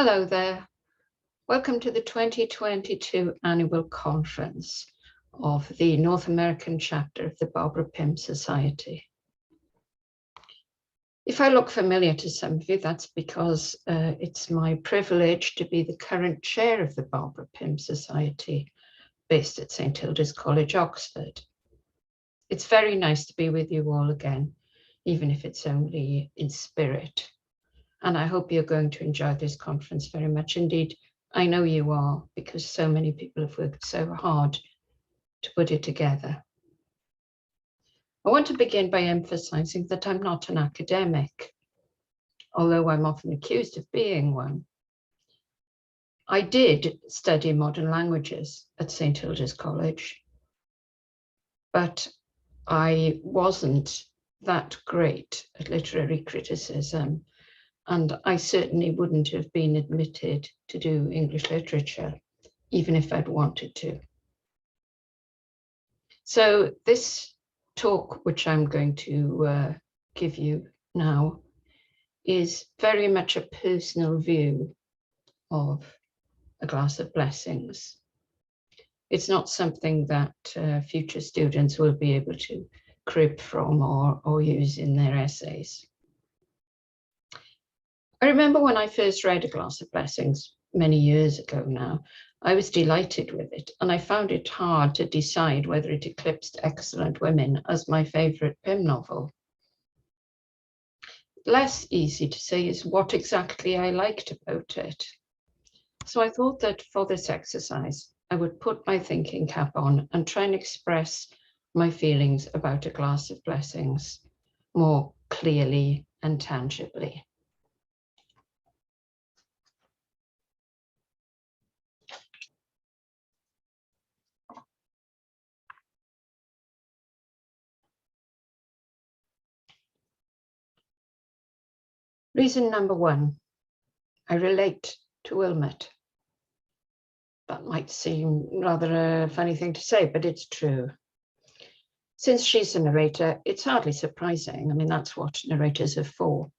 Hello there. Welcome to the 2022 annual conference of the North American chapter of the Barbara Pym Society. If I look familiar to some of you, that's because it's my privilege to be the current chair of the Barbara Pym Society based at St. Hilda's College, Oxford. It's very nice to be with you all again, even if it's only in spirit. And I hope you're going to enjoy this conference very much indeed. I know you are, because so many people have worked so hard to put it together. I want to begin by emphasizing that I'm not an academic, although I'm often accused of being one. I did study modern languages at St. Hilda's College, but I wasn't that great at literary criticism. And I certainly wouldn't have been admitted to do English literature, even if I'd wanted to. So this talk, which I'm going to give you now, is very much a personal view of A Glass of Blessings. It's not something that future students will be able to crib from or use in their essays. I remember when I first read A Glass of Blessings many years ago now, I was delighted with it, and I found it hard to decide whether it eclipsed Excellent Women as my favourite Pym novel. Less easy to say is what exactly I liked about it. So I thought that for this exercise, I would put my thinking cap on and try and express my feelings about A Glass of Blessings more clearly and tangibly. Reason number one, I relate to Wilmet. That might seem rather a funny thing to say, but it's true. Since she's the narrator, it's hardly surprising. I mean, that's what narrators are for.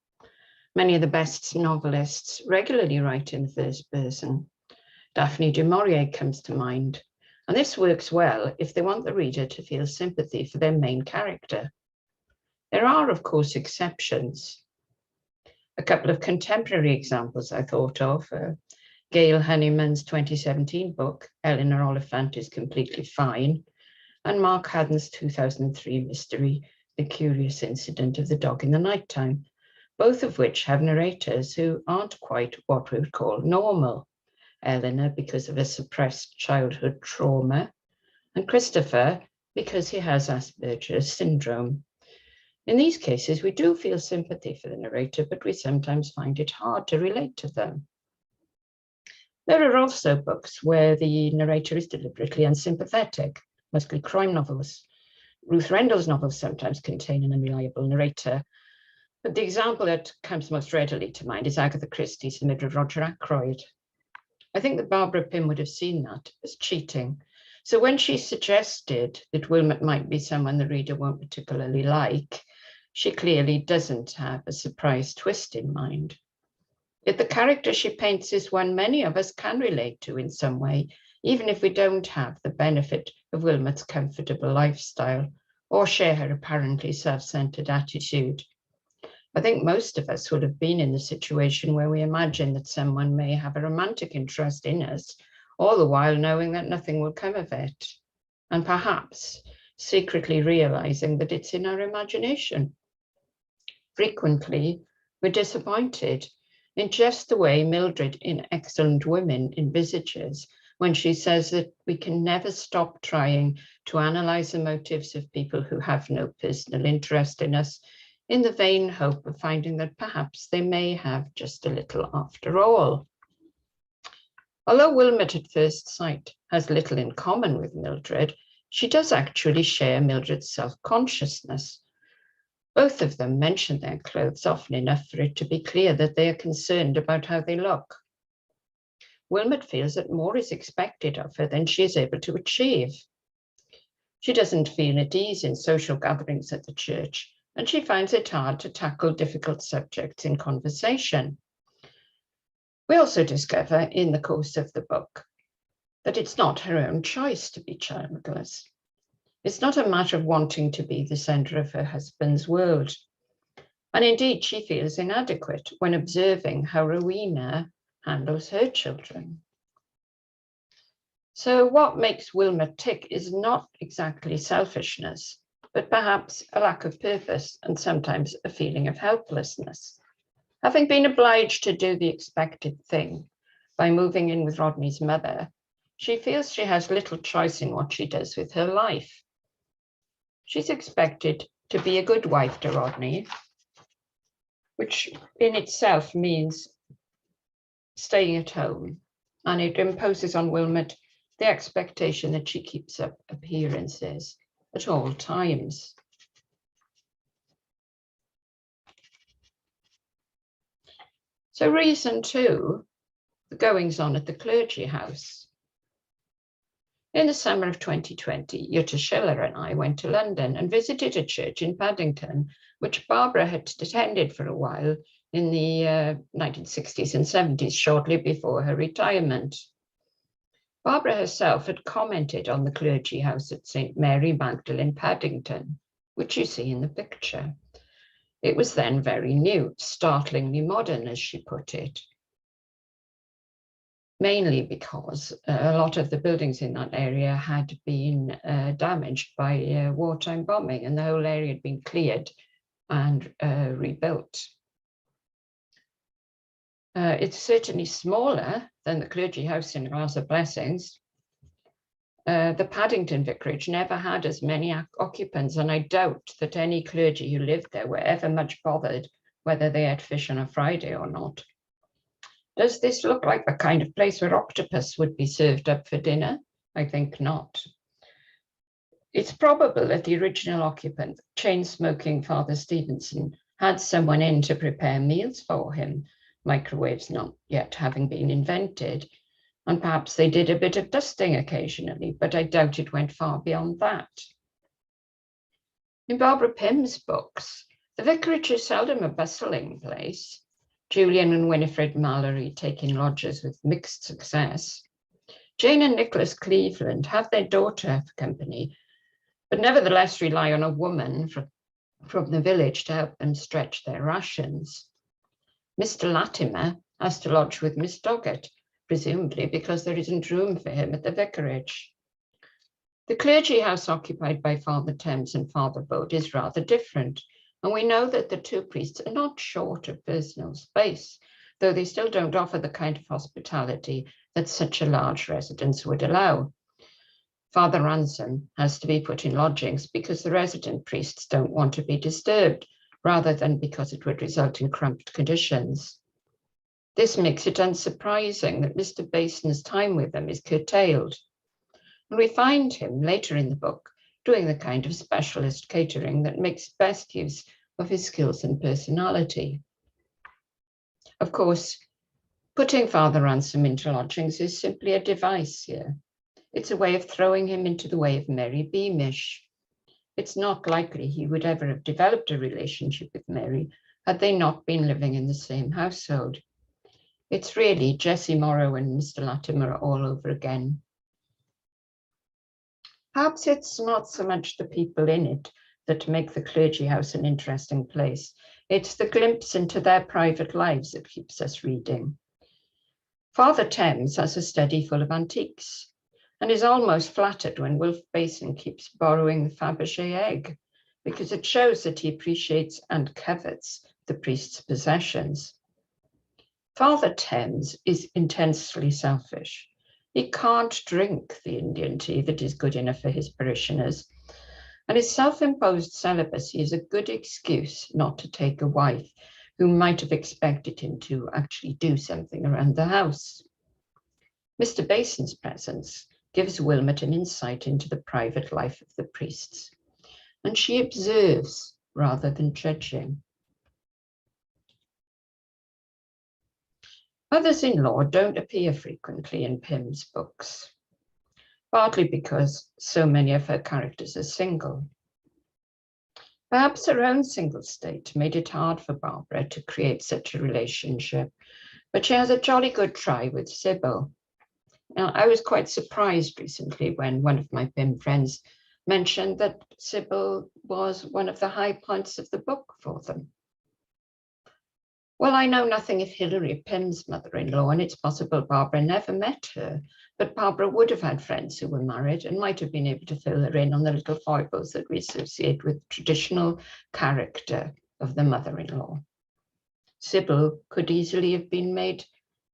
Many of the best novelists regularly write in the first person. Daphne du Maurier comes to mind, and this works well if they want the reader to feel sympathy for their main character. There are, of course, exceptions. A couple of contemporary examples I thought of. Gail Honeyman's 2017 book, Eleanor Oliphant is Completely Fine, and Mark Haddon's 2003 mystery, The Curious Incident of the Dog in the Nighttime, both of which have narrators who aren't quite what we would call normal. Eleanor because of a suppressed childhood trauma, and Christopher because he has Asperger's syndrome. In these cases, we do feel sympathy for the narrator, but we sometimes find it hard to relate to them. There are also books where the narrator is deliberately unsympathetic, mostly crime novels. Ruth Rendell's novels sometimes contain an unreliable narrator, but the example that comes most readily to mind is Agatha Christie's The Murder of Roger Ackroyd. I think that Barbara Pym would have seen that as cheating. So when she suggested that Wilmet might be someone the reader won't particularly like, she clearly doesn't have a surprise twist in mind. Yet the character she paints is one many of us can relate to in some way, even if we don't have the benefit of Wilmet's comfortable lifestyle or share her apparently self-centered attitude. I think most of us would have been in the situation where we imagine that someone may have a romantic interest in us, all the while knowing that nothing will come of it, and perhaps secretly realizing that it's in our imagination. Frequently, we're disappointed in just the way Mildred in Excellent Women envisages when she says that we can never stop trying to analyze the motives of people who have no personal interest in us, in the vain hope of finding that perhaps they may have just a little after all. Although Wilmet at first sight has little in common with Mildred, she does actually share Mildred's self-consciousness. Both of them mention their clothes often enough for it to be clear that they are concerned about how they look. Wilmet feels that more is expected of her than she is able to achieve. She doesn't feel at ease in social gatherings at the church, and she finds it hard to tackle difficult subjects in conversation. We also discover in the course of the book that it's not her own choice to be childless. It's not a matter of wanting to be the centre of her husband's world. And indeed, she feels inadequate when observing how Rowena handles her children. So what makes Wilmet tick is not exactly selfishness, but perhaps a lack of purpose and sometimes a feeling of helplessness. Having been obliged to do the expected thing by moving in with Rodney's mother, she feels she has little choice in what she does with her life. She's expected to be a good wife to Rodney, which in itself means staying at home, and it imposes on Wilmet the expectation that she keeps up appearances at all times. So reason 2, the goings on at the clergy house. In the summer of 2020, Jutta Schiller and I went to London and visited a church in Paddington, which Barbara had attended for a while in the 1960s and 70s, shortly before her retirement. Barbara herself had commented on the clergy house at St. Mary Magdalene, Paddington, which you see in the picture. It was then very new, startlingly modern, as she put it. Mainly because a lot of the buildings in that area had been damaged by wartime bombing, and the whole area had been cleared and rebuilt. It's certainly smaller than the clergy house in Glass of Blessings. The Paddington Vicarage never had as many occupants, and I doubt that any clergy who lived there were ever much bothered whether they had fish on a Friday or not. Does this look like the kind of place where octopus would be served up for dinner? I think not. It's probable that the original occupant, chain-smoking Father Stevenson, had someone in to prepare meals for him, microwaves not yet having been invented, and perhaps they did a bit of dusting occasionally, but I doubt it went far beyond that. In Barbara Pym's books, the vicarage is seldom a bustling place. Julian and Winifred Mallory take in lodgers with mixed success. Jane and Nicholas Cleveland have their daughter for company, but nevertheless rely on a woman from the village to help them stretch their rations. Mr. Latimer has to lodge with Miss Doggett, presumably because there isn't room for him at the vicarage. The clergy house occupied by Father Thames and Father Bode is rather different, and we know that the two priests are not short of personal space, though they still don't offer the kind of hospitality that such a large residence would allow. Father Ransom has to be put in lodgings because the resident priests don't want to be disturbed, rather than because it would result in cramped conditions. This makes it unsurprising that Mr. Bason's time with them is curtailed. And we find him later in the book doing the kind of specialist catering that makes best use of his skills and personality. Of course, putting Father Ransom into lodgings is simply a device here. It's a way of throwing him into the way of Mary Beamish. It's not likely he would ever have developed a relationship with Mary had they not been living in the same household. It's really Jessie Morrow and Mr. Latimer all over again. Perhaps it's not so much the people in it that make the clergy house an interesting place. It's the glimpse into their private lives that keeps us reading. Father Thames has a study full of antiques and is almost flattered when Wilf Bason keeps borrowing the Fabergé egg, because it shows that he appreciates and covets the priest's possessions. Father Thames is intensely selfish. He can't drink the Indian tea that is good enough for his parishioners, and his self-imposed celibacy is a good excuse not to take a wife who might have expected him to actually do something around the house. Mr. Bason's presence gives Wilmet an insight into the private life of the priests, and she observes rather than judging. Mothers-in-law don't appear frequently in Pym's books, partly because so many of her characters are single. Perhaps her own single state made it hard for Barbara to create such a relationship, but she has a jolly good try with Sybil. Now, I was quite surprised recently when one of my Pym friends mentioned that Sybil was one of the high points of the book for them. Well, I know nothing of Hilary Pym's mother-in-law, and it's possible Barbara never met her, but Barbara would have had friends who were married and might have been able to fill her in on the little foibles that we associate with traditional character of the mother-in-law. Sybil could easily have been made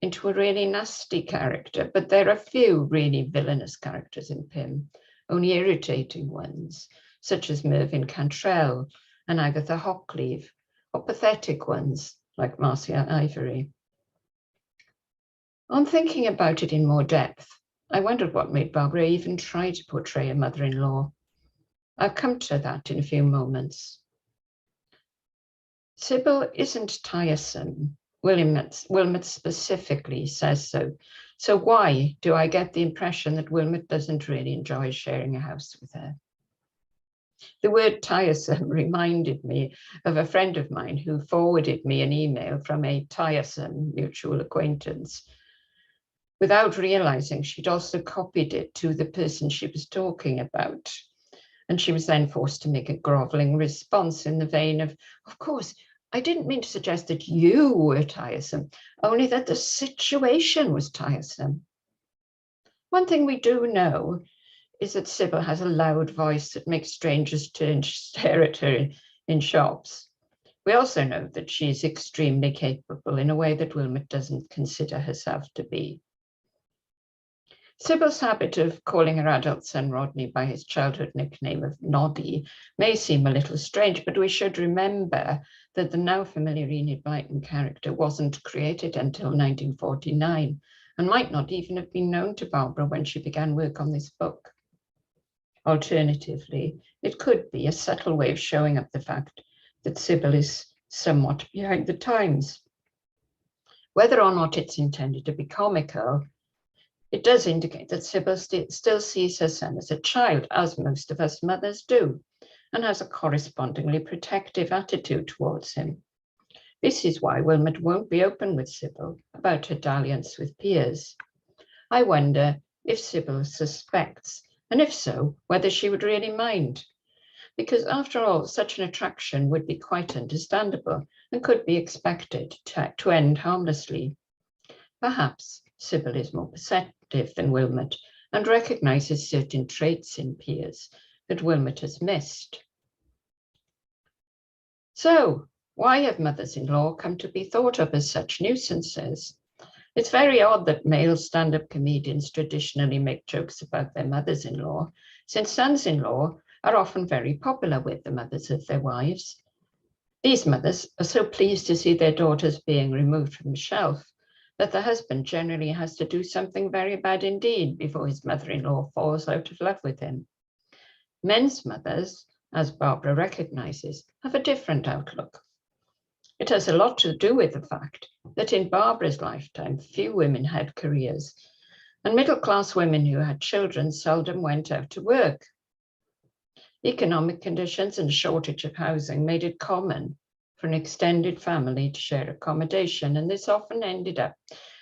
into a really nasty character, but there are few really villainous characters in Pym, only irritating ones, such as Mervyn Cantrell and Agatha Hockleave, or pathetic ones like Marcia Ivory. On thinking about it in more depth, I wondered what made Barbara even try to portray a mother-in-law. I'll come to that in a few moments. Sybil isn't tiresome. Wilmet specifically says so. So why do I get the impression that Wilmet doesn't really enjoy sharing a house with her? The word tiresome reminded me of a friend of mine who forwarded me an email from a tiresome mutual acquaintance. Without realizing, she'd also copied it to the person she was talking about. And she was then forced to make a groveling response in the vein of course, I didn't mean to suggest that you were tiresome, only that the situation was tiresome. One thing we do know is that Sybil has a loud voice that makes strangers turn to stare at her in shops. We also know that she is extremely capable in a way that Wilmet doesn't consider herself to be. Sybil's habit of calling her adult son Rodney by his childhood nickname of Noddy may seem a little strange, but we should remember that the now familiar Enid Blyton character wasn't created until 1949 and might not even have been known to Barbara when she began work on this book. Alternatively, it could be a subtle way of showing up the fact that Sybil is somewhat behind the times. Whether or not it's intended to be comical, it does indicate that Sybil still sees her son as a child, as most of us mothers do, and has a correspondingly protective attitude towards him. This is why Wilmet won't be open with Sybil about her dalliance with Piers. I wonder if Sybil suspects, and if so, whether she would really mind. Because after all, such an attraction would be quite understandable and could be expected to end harmlessly. Perhaps Sybil is more perceptive than Wilmet and recognizes certain traits in Piers that Wilmet has missed. So, why have mothers-in-law come to be thought of as such nuisances? It's very odd that male stand-up comedians traditionally make jokes about their mothers-in-law, since sons-in-law are often very popular with the mothers of their wives. These mothers are so pleased to see their daughters being removed from the shelf that the husband generally has to do something very bad indeed before his mother-in-law falls out of love with him. Men's mothers, as Barbara recognizes, have a different outlook. It has a lot to do with the fact that in Barbara's lifetime, few women had careers, and middle-class women who had children seldom went out to work. Economic conditions and shortage of housing made it common for an extended family to share accommodation, and this often ended up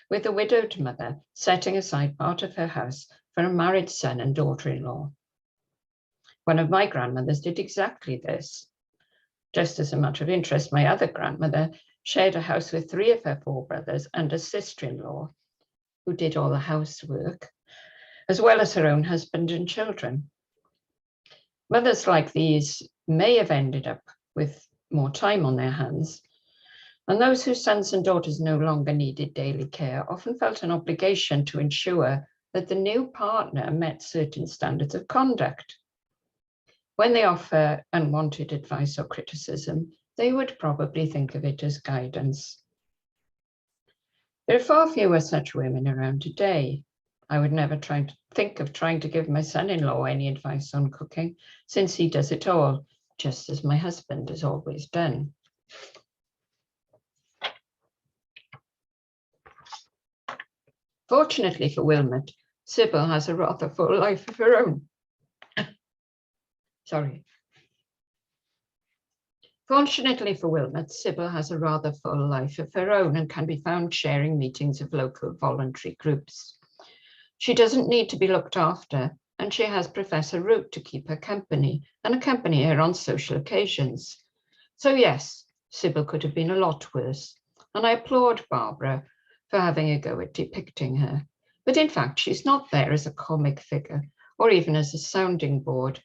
with a widowed mother setting aside part of her house for a married son and daughter-in-law. One of my grandmothers did exactly this. Just as a matter of interest, my other grandmother shared a house with 3 of her 4 brothers and a sister-in-law who did all the housework, as well as her own husband and children. Mothers like these may have ended up with more time on their hands, and those whose sons and daughters no longer needed daily care often felt an obligation to ensure that the new partner met certain standards of conduct. When they offer unwanted advice or criticism, they would probably think of it as guidance. There are far fewer such women around today. I would never think of trying to give my son-in-law any advice on cooking, since he does it all, just as my husband has always done. Fortunately for Wilmet, Sybil has a rather full life of her own. Sorry. Fortunately for Wilmet, Sybil has a rather full life of her own and can be found chairing meetings of local voluntary groups. She doesn't need to be looked after, and she has Professor Root to keep her company and accompany her on social occasions. So yes, Sybil could have been a lot worse, and I applaud Barbara for having a go at depicting her. But in fact, she's not there as a comic figure or even as a sounding board.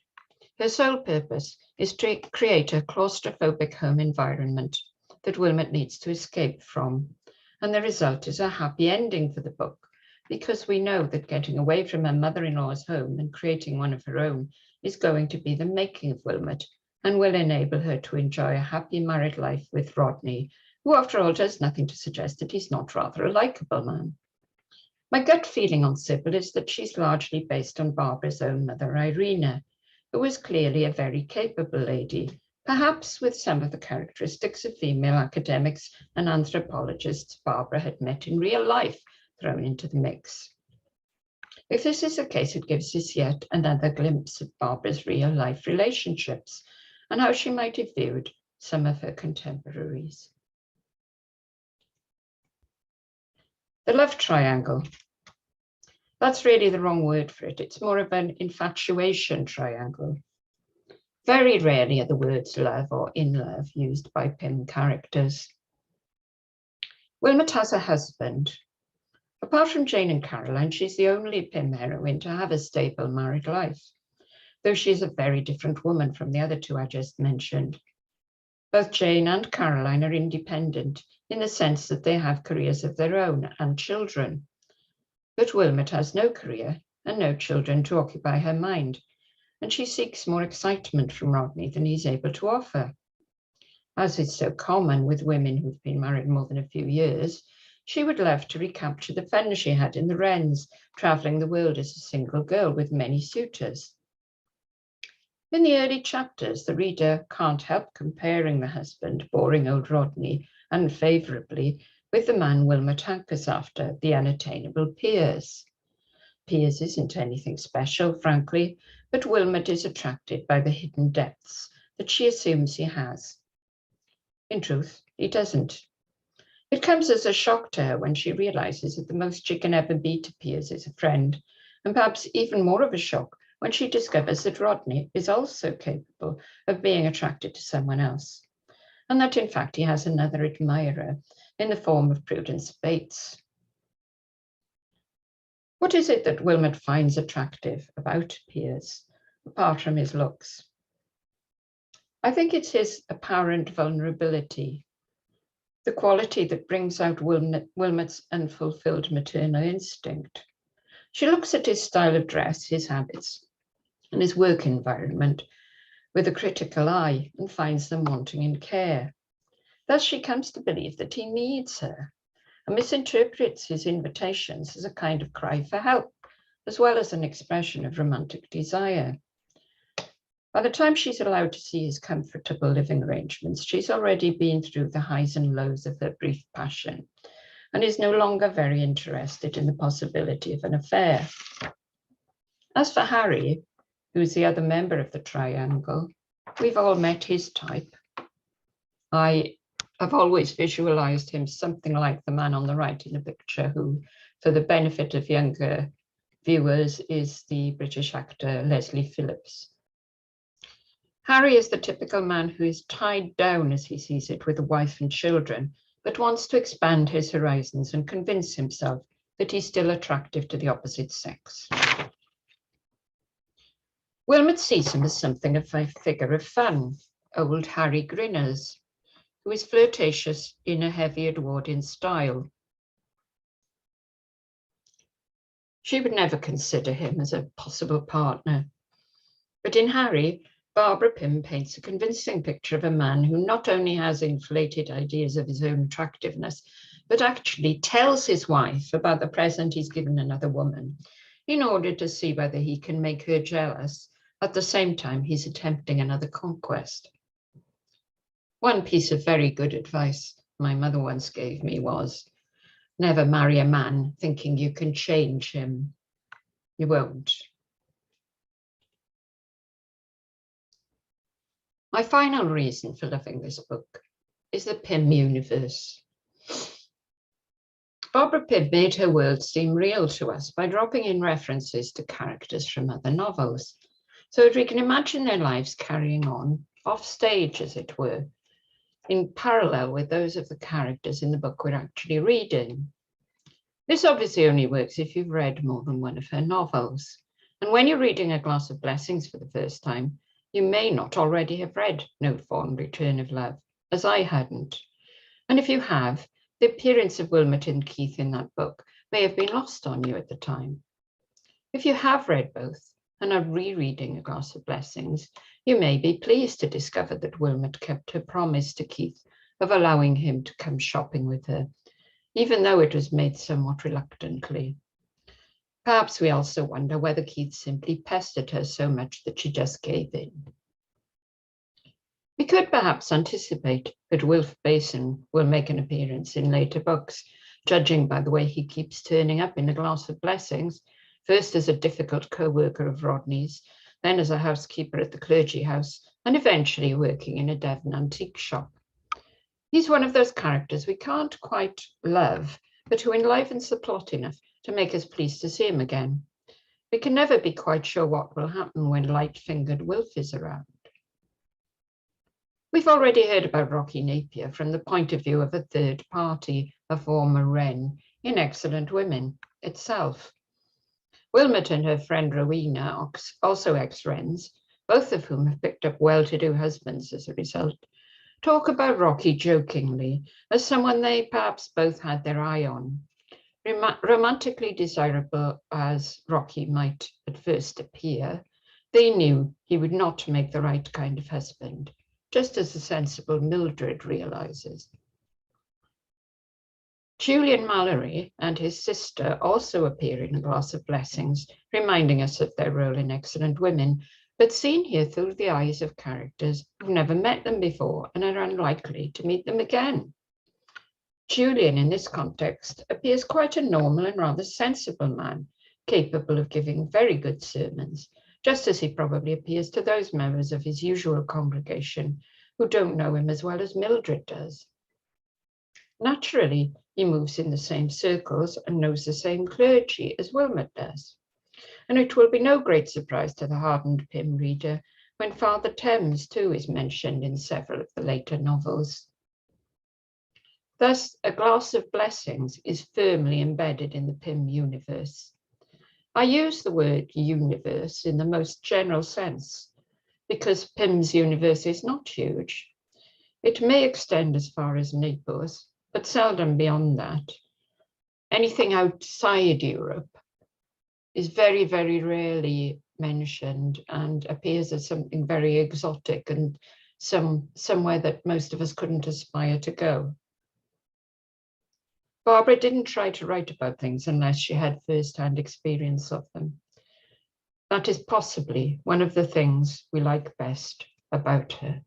Her sole purpose is to create a claustrophobic home environment that Wilmet needs to escape from. And the result is a happy ending for the book, because we know that getting away from her mother-in-law's home and creating one of her own is going to be the making of Wilmet and will enable her to enjoy a happy married life with Rodney, who after all does nothing to suggest that he's not rather a likable man. My gut feeling on Sybil is that she's largely based on Barbara's own mother, Irina, who was clearly a very capable lady, perhaps with some of the characteristics of female academics and anthropologists Barbara had met in real life thrown into the mix. If this is the case, it gives us yet another glimpse of Barbara's real life relationships and how she might have viewed some of her contemporaries. The love triangle. That's really the wrong word for it. It's more of an infatuation triangle. Very rarely are the words love or in love used by Pym characters. Wilmet has a husband. Apart from Jane and Caroline, she's the only Pym heroine to have a stable married life, though she's a very different woman from the other two I just mentioned. Both Jane and Caroline are independent in the sense that they have careers of their own and children. But Wilmet has no career and no children to occupy her mind, and she seeks more excitement from Rodney than he's able to offer. As is so common with women who've been married more than a few years, she would love to recapture the fun she had in the Wrens, travelling the world as a single girl with many suitors. In the early chapters, the reader can't help comparing the husband, boring old Rodney, unfavourably with the man Wilmet hankers after, the unattainable Piers. Piers isn't anything special, frankly, but Wilmet is attracted by the hidden depths that she assumes he has. In truth, he doesn't. It comes as a shock to her when she realises that the most she can ever be to Piers is a friend, and perhaps even more of a shock when she discovers that Rodney is also capable of being attracted to someone else, and that in fact he has another admirer in the form of Prudence Bates. What is it that Wilmet finds attractive about Piers, apart from his looks? I think it's his apparent vulnerability, the quality that brings out Wilmet's unfulfilled maternal instinct. She looks at his style of dress, his habits, and his work environment with a critical eye and finds them wanting in care. Thus she comes to believe that he needs her and misinterprets his invitations as a kind of cry for help, as well as an expression of romantic desire. By the time she's allowed to see his comfortable living arrangements, she's already been through the highs and lows of her brief passion and is no longer very interested in the possibility of an affair. As for Harry, who's the other member of the triangle, we've all met his type. I have always visualized him something like the man on the right in the picture, who, for the benefit of younger viewers, is the British actor Leslie Phillips. Harry is the typical man who is tied down, as he sees it, with a wife and children, but wants to expand his horizons and convince himself that he's still attractive to the opposite sex. Wilmet sees him as something of a figure of fun, old Harry Grinners, who is flirtatious in a heavy Edwardian style. She would never consider him as a possible partner. But in Harry, Barbara Pym paints a convincing picture of a man who not only has inflated ideas of his own attractiveness, but actually tells his wife about the present he's given another woman in order to see whether he can make her jealous at the same time he's attempting another conquest. One piece of very good advice my mother once gave me was, never marry a man thinking you can change him. You won't. My final reason for loving this book is the Pym universe. Barbara Pym made her world seem real to us by dropping in references to characters from other novels, so that we can imagine their lives carrying on off stage, as it were, in parallel with those of the characters in the book we're actually reading. This obviously only works if you've read more than one of her novels. And when you're reading A Glass of Blessings for the first time, you may not already have read No Fond Return of Love, as I hadn't. And if you have, the appearance of Wilmet and Keith in that book may have been lost on you at the time. If you have read both and are rereading A Glass of Blessings, you may be pleased to discover that Wilmet kept her promise to Keith of allowing him to come shopping with her, even though it was made somewhat reluctantly. Perhaps we also wonder whether Keith simply pestered her so much that she just gave in. We could perhaps anticipate that Wilf Basin will make an appearance in later books, judging by the way he keeps turning up in A Glass of Blessings, first as a difficult co-worker of Rodney's, then as a housekeeper at the clergy house, and eventually working in a Devon antique shop. He's one of those characters we can't quite love, but who enlivens the plot enough to make us pleased to see him again. We can never be quite sure what will happen when light-fingered Wilf is around. We've already heard about Rocky Napier from the point of view of a third party, a former Wren, in Excellent Women itself. Wilmet and her friend Rowena, also ex-Wrens, both of whom have picked up well-to-do husbands as a result, talk about Rocky jokingly as someone they perhaps both had their eye on. Romantically desirable as Rocky might at first appear, they knew he would not make the right kind of husband, just as the sensible Mildred realizes. Julian Mallory and his sister also appear in A Glass of Blessings, reminding us of their role in Excellent Women, but seen here through the eyes of characters who've never met them before and are unlikely to meet them again. Julian, in this context, appears quite a normal and rather sensible man, capable of giving very good sermons, just as he probably appears to those members of his usual congregation who don't know him as well as Mildred does. Naturally, he moves in the same circles and knows the same clergy as Wilmet does. And it will be no great surprise to the hardened Pym reader when Father Thames too is mentioned in several of the later novels. Thus, A Glass of Blessings is firmly embedded in the Pym universe. I use the word universe in the most general sense, because Pym's universe is not huge. It may extend as far as Naples, but seldom beyond that. Anything outside Europe is very, very rarely mentioned and appears as something very exotic and somewhere that most of us couldn't aspire to go. Barbara didn't try to write about things unless she had first-hand experience of them. That is possibly one of the things we like best about her.